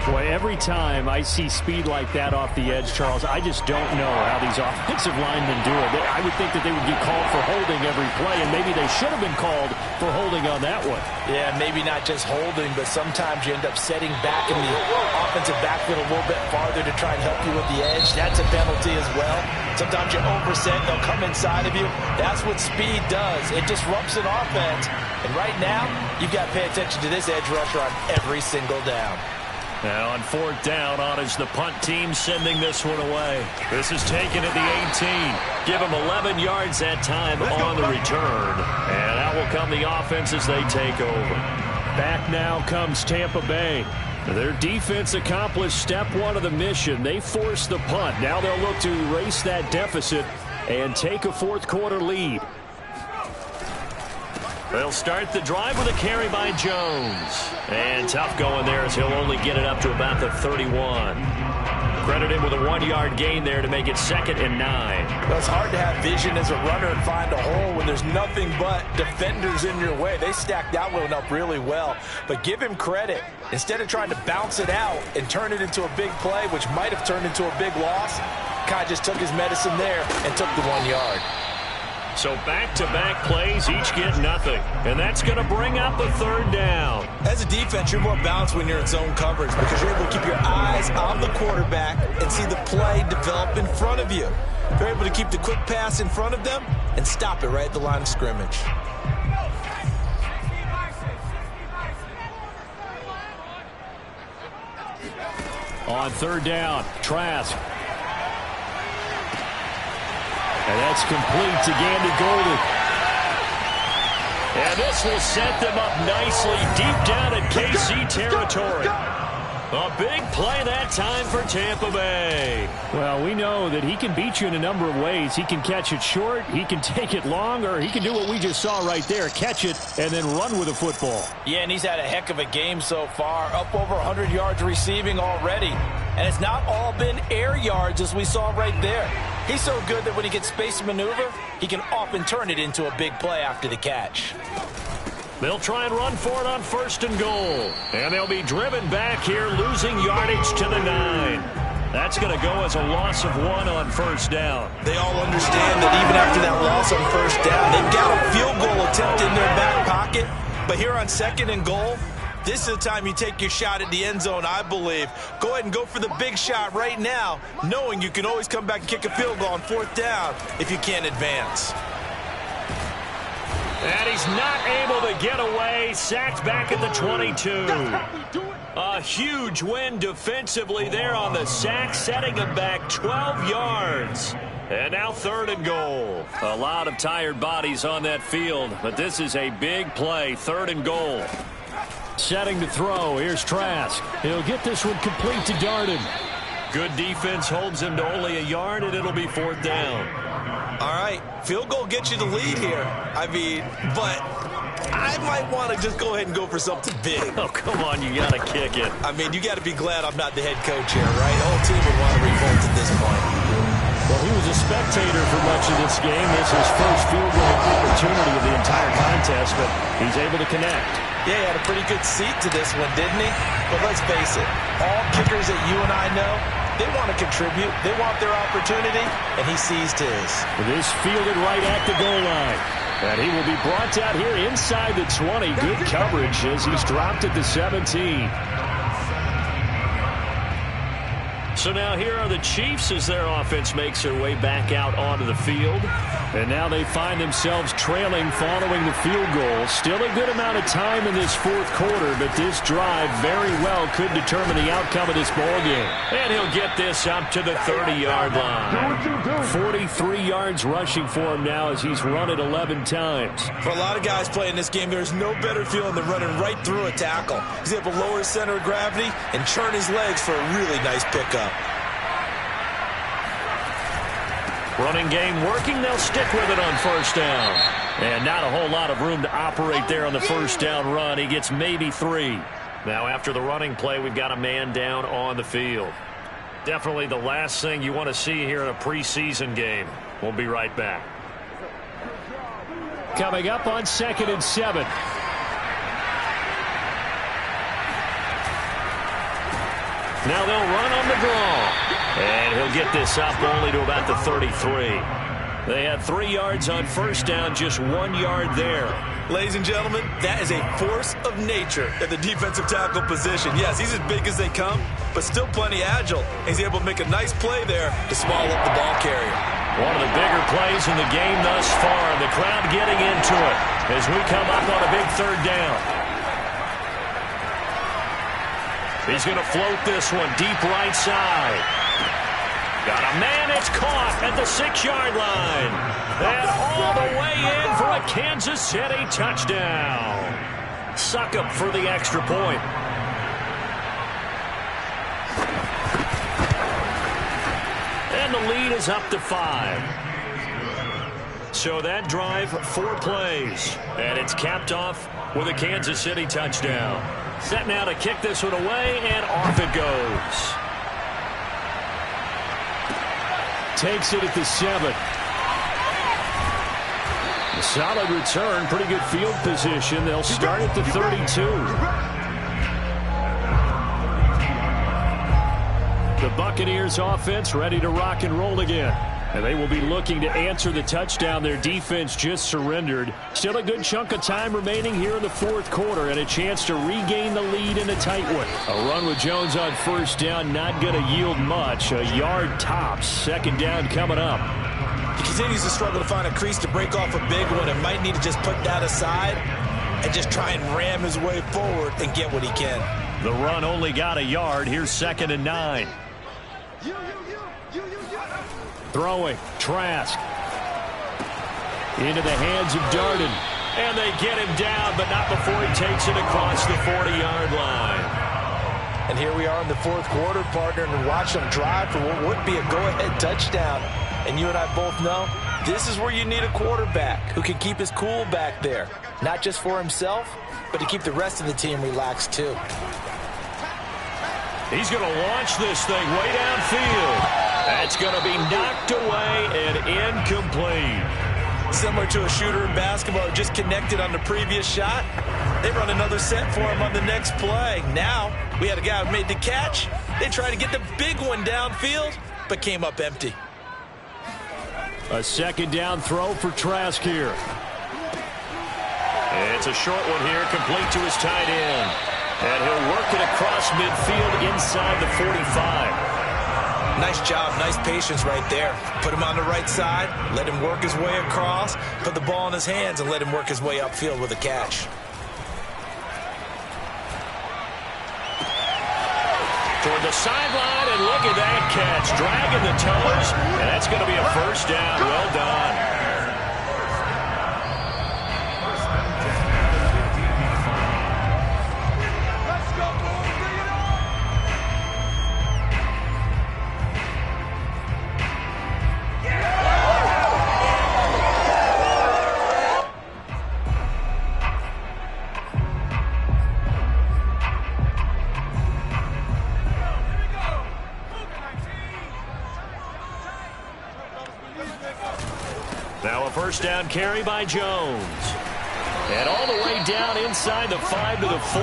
Boy, every time I see speed like that off the edge, Charles, I just don't know how these offensive linemen do it. I would think that they would get called for holding every play, and maybe they should have been called for holding on that one. Yeah, maybe not just holding, but sometimes you end up setting back in the offensive backfield a little bit farther to try and help you with the edge. That's a penalty as well. Sometimes you overset, they'll come inside of you. That's what speed does. It disrupts an offense. And right now, you've got to pay attention to this edge rusher on every single down. Now on 4th down, on is the punt team sending this one away. This is taken at the 18. Give them 11 yards that time on the return. And out will come the offense as they take over. Back now comes Tampa Bay. Their defense accomplished step 1 of the mission. They forced the punt. Now they'll look to erase that deficit and take a 4th quarter lead. They'll start the drive with a carry by Jones. And tough going there as he'll only get it up to about the 31. Credit him with a 1-yard gain there to make it 2nd and 9. Well, it's hard to have vision as a runner and find a hole when there's nothing but defenders in your way. They stacked that one up really well. But give him credit. Instead of trying to bounce it out and turn it into a big play, which might have turned into a big loss, kind of just took his medicine there and took the 1 yard. So back-to-back plays, each get nothing. And that's going to bring up a third down. As a defense, you're more balanced when you're in zone coverage because you're able to keep your eyes on the quarterback and see the play develop in front of you. You're able to keep the quick pass in front of them and stop it right at the line of scrimmage. On third down, Trask. And that's complete to Gandy Golden. And this will set them up nicely deep down in KC territory. A big play that time for Tampa Bay. Well, we know that he can beat you in a number of ways. He can catch it short, he can take it long, or he can do what we just saw right there, catch it and then run with the football. Yeah, and he's had a heck of a game so far, up over 100 yards receiving already. And it's not all been air yards as we saw right there. He's so good that when he gets space to maneuver, he can often turn it into a big play after the catch. They'll try and run for it on 1st and goal. And they'll be driven back here, losing yardage to the 9. That's going to go as a loss of 1 on 1st down. They all understand that even after that loss on 1st down, they've got a field goal attempt in their back pocket. But here on 2nd and goal, this is the time you take your shot at the end zone, I believe. Go ahead and go for the big shot right now, knowing you can always come back and kick a field goal on 4th down if you can't advance. And he's not able to get away. Sacked back at the 22. A huge win defensively there on the sack, setting him back 12 yards. And now 3rd and goal. A lot of tired bodies on that field, but this is a big play. 3rd and goal. Setting to throw. Here's Trask. He'll get this one complete to Darden. Good defense holds him to only a yard, and it'll be 4th down. All right, field goal gets you the lead here. I mean, but I might want to just go ahead and go for something big. Oh, come on, you got to kick it. I mean, you got to be glad I'm not the head coach here, right? The whole team would want to revolt at this point. Well, he was a spectator for much of this game. This is his first field goal opportunity of the entire contest, but he's able to connect. Yeah, he had a pretty good seat to this one, didn't he? But let's face it, all kickers that you and I know, they want to contribute. They want their opportunity, and he seized his. This fielded right at the goal line. And he will be brought out here inside the 20. Good coverage as he's dropped at the 17. So now here are the Chiefs as their offense makes their way back out onto the field. And now they find themselves trailing following the field goal. Still a good amount of time in this 4th quarter, but this drive very well could determine the outcome of this ballgame. And he'll get this up to the 30-yard line. 43 yards rushing for him now as he's run it 11 times. For a lot of guys playing this game, there's no better feeling than running right through a tackle. He's able to lower his center of gravity and churn his legs for a really nice pickup. Running game working. They'll stick with it on 1st down. And not a whole lot of room to operate there on the 1st down run. He gets maybe 3. Now after the running play, we've got a man down on the field. Definitely the last thing you want to see here in a preseason game. We'll be right back. Coming up on 2nd and 7. Now they'll run on the draw. And he'll get this up only to about the 33. They had 3 yards on 1st down, just 1 yard there. Ladies and gentlemen, that is a force of nature at the defensive tackle position. Yes, he's as big as they come, but still plenty agile. He's able to make a nice play there to swallow up the ball carrier. One of the bigger plays in the game thus far. The crowd getting into it as we come up on a big 3rd down. He's going to float this one deep right side. Got a man, it's caught at the 6-yard line. And all the way in for a Kansas City touchdown. Suck up for the extra point. And the lead is up to 5. So that drive, 4 plays. And it's capped off with a Kansas City touchdown. Set now to kick this one away, and off it goes. Takes it at the 7. A solid return, pretty good field position. They'll start at the 32. The Buccaneers offense ready to rock and roll again. And they will be looking to answer the touchdown their defense just surrendered. Still a good chunk of time remaining here in the fourth quarter and a chance to regain the lead in a tight one. A run with Jones on first down, not going to yield much. A yard tops. Second down coming up. He continues to struggle to find a crease to break off a big one and might need to just put that aside and just try and ram his way forward and get what he can. The run only got a yard. Here's 2nd and 9. Throwing, Trask. Into the hands of Darden. And they get him down, but not before he takes it across the 40-yard line. And here we are in the fourth quarter, partner, and watch them drive for what would be a go-ahead touchdown. And you and I both know this is where you need a quarterback who can keep his cool back there. Not just for himself, but to keep the rest of the team relaxed too. He's going to launch this thing way downfield. That's going to be knocked away and incomplete. Similar to a shooter in basketball who just connected on the previous shot. They run another set for him on the next play. Now, we had a guy who made the catch. They tried to get the big one downfield, but came up empty. A second down throw for Trask here. It's a short one here, complete to his tight end. And he'll work it across midfield inside the 45. Nice job, nice patience right there. Put him on the right side, let him work his way across, put the ball in his hands, and let him work his way upfield with a catch. Toward the sideline, and look at that catch. Dragging the toes, and that's going to be a first down. Well done. Now a first down carry by Jones. And all the way down inside the 5 to the 4.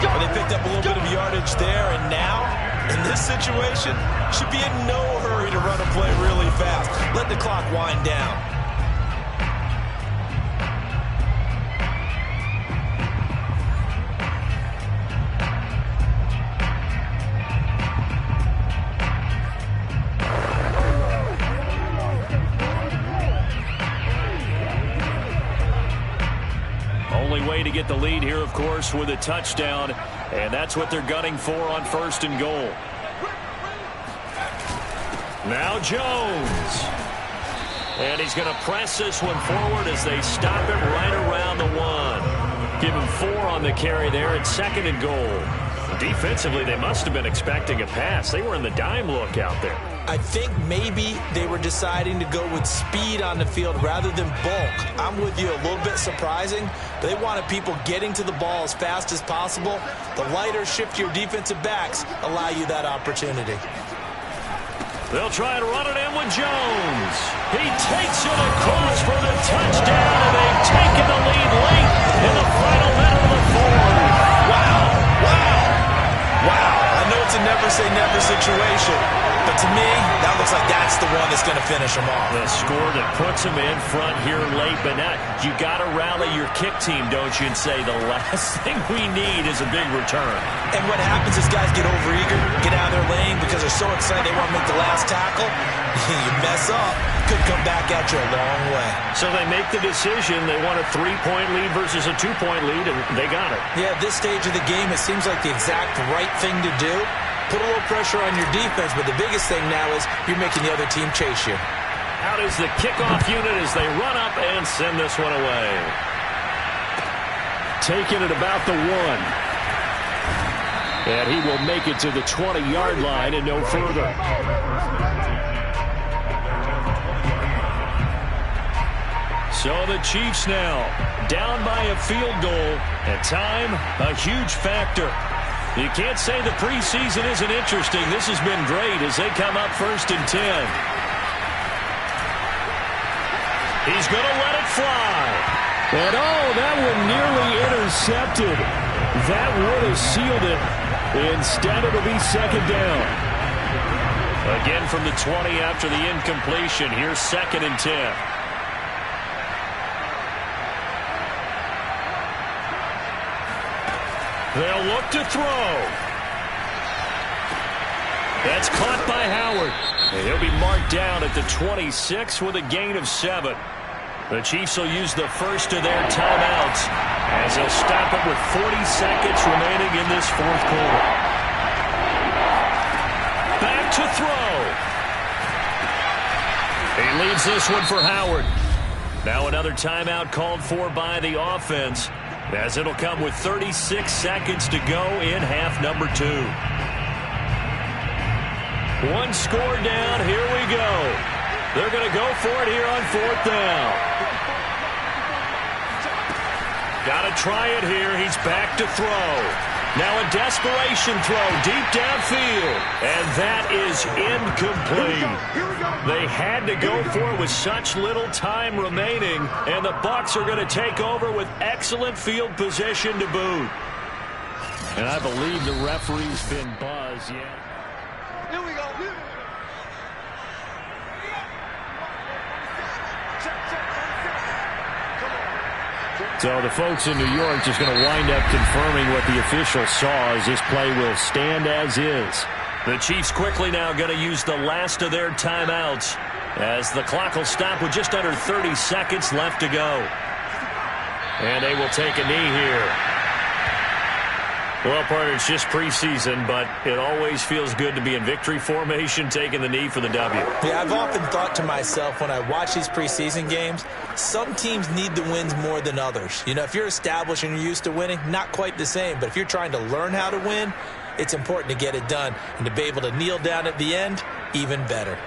Well, they picked up a little bit of yardage there, and now, in this situation, should be in no hurry to run a play really fast. Let the clock wind down. Way to get the lead here, of course, with a touchdown, and that's what they're gunning for on 1st and goal. Now Jones, and he's going to press this one forward as they stop him right around the 1. Give him 4 on the carry there at 2nd and goal. Defensively, they must have been expecting a pass. They were in the dime look out there. I think maybe they were deciding to go with speed on the field rather than bulk. I'm with you, a little bit surprising. They wanted people getting to the ball as fast as possible. The lighter, shiftier defensive backs allow you that opportunity. They'll try and run it in with Jones. He takes it across for the touchdown, and they've taken the lead late in the final minute of the 4th. Wow, wow, wow. I know it's a never-say-never situation, but to me, that looks like that's the one that's going to finish them off. The score that puts them in front here late, but now you got to rally your kick team, don't you, and say the last thing we need is a big return. And what happens is guys get overeager, get out of their lane because they're so excited they want to make the last tackle. You mess up, could come back at you a long way. So they make the decision. They want a 3-point lead versus a 2-point lead, and they got it. Yeah, at this stage of the game, it seems like the exact right thing to do. Put a little pressure on your defense, but the biggest thing now is you're making the other team chase you. Out is the kickoff unit as they run up and send this one away. Taking it about the 1. And he will make it to the 20-yard line and no further. So the Chiefs now down by a field goal. At time, a huge factor. You can't say the preseason isn't interesting. This has been great as they come up 1st and 10. He's going to let it fly. And, oh, that one nearly intercepted. That would have sealed it. Instead, it'll be second down. Again from the 20 after the incompletion. Here's 2nd and 10. They'll look to throw. That's caught by Howard. And he'll be marked down at the 26 with a gain of 7. The Chiefs will use the first of their timeouts as they'll stop it with 40 seconds remaining in this fourth quarter. Back to throw. He leaves this one for Howard. Now another timeout called for by the offense, as it'll come with 36 seconds to go in half number 2. One score down. Here we go. They're going to go for it here on 4th down. Got to try it here. He's back to throw. Now a desperation throw deep downfield. And that is incomplete. They had to go for it with such little time remaining. And the Bucs are going to take over with excellent field position to boot. And I believe the referee's been buzzed. Yeah. Here we go. So the folks in New York just going to wind up confirming what the official saw, as this play will stand as is. The Chiefs quickly now going to use the last of their timeouts, as the clock will stop with just under 30 seconds left to go. And they will take a knee here. Well, partner, it's just preseason, but it always feels good to be in victory formation, taking the knee for the W. Yeah, I've often thought to myself when I watch these preseason games, some teams need the wins more than others. You know, if you're established and you're used to winning, not quite the same. But if you're trying to learn how to win, it's important to get it done. And to be able to kneel down at the end, even better.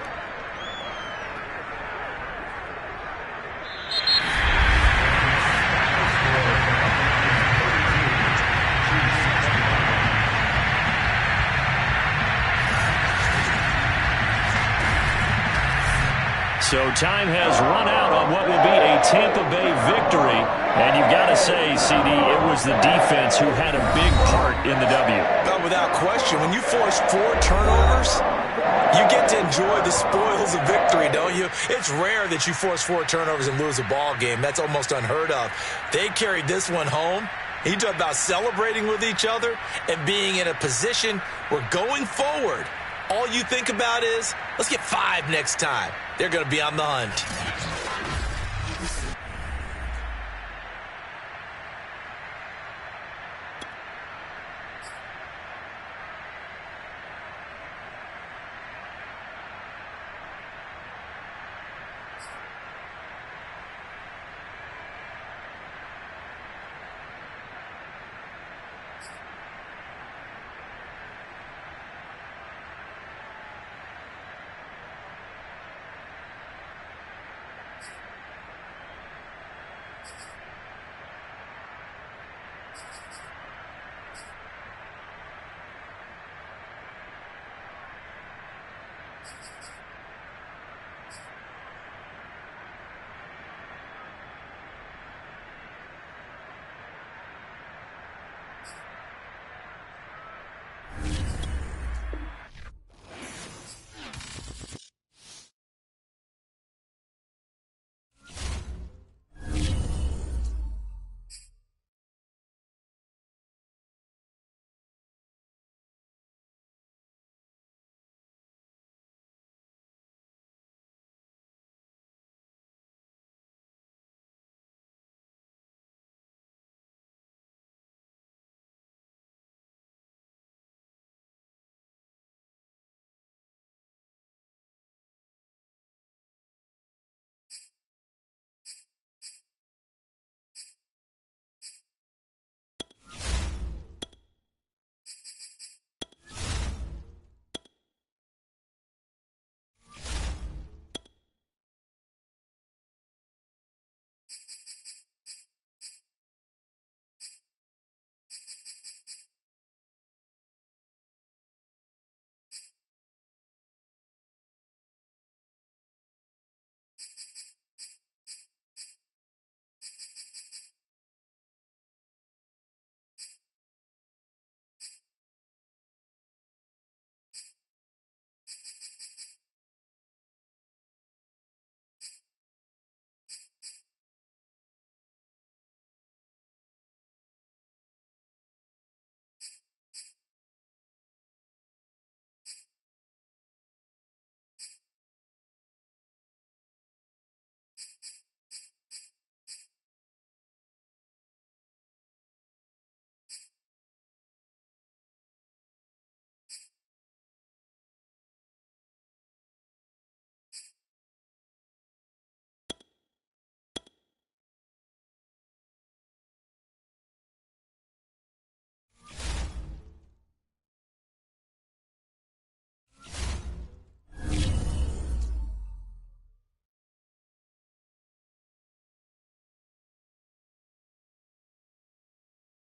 So time has run out on what will be a Tampa Bay victory. And you've got to say, CD, it was the defense who had a big part in the W. Oh, without question. When you force 4 turnovers, you get to enjoy the spoils of victory, don't you? It's rare that you force 4 turnovers and lose a ball game. That's almost unheard of. They carried this one home. You talk about celebrating with each other and being in a position where going forward, all you think about is, let's get 5 next time. They're going to be on the hunt.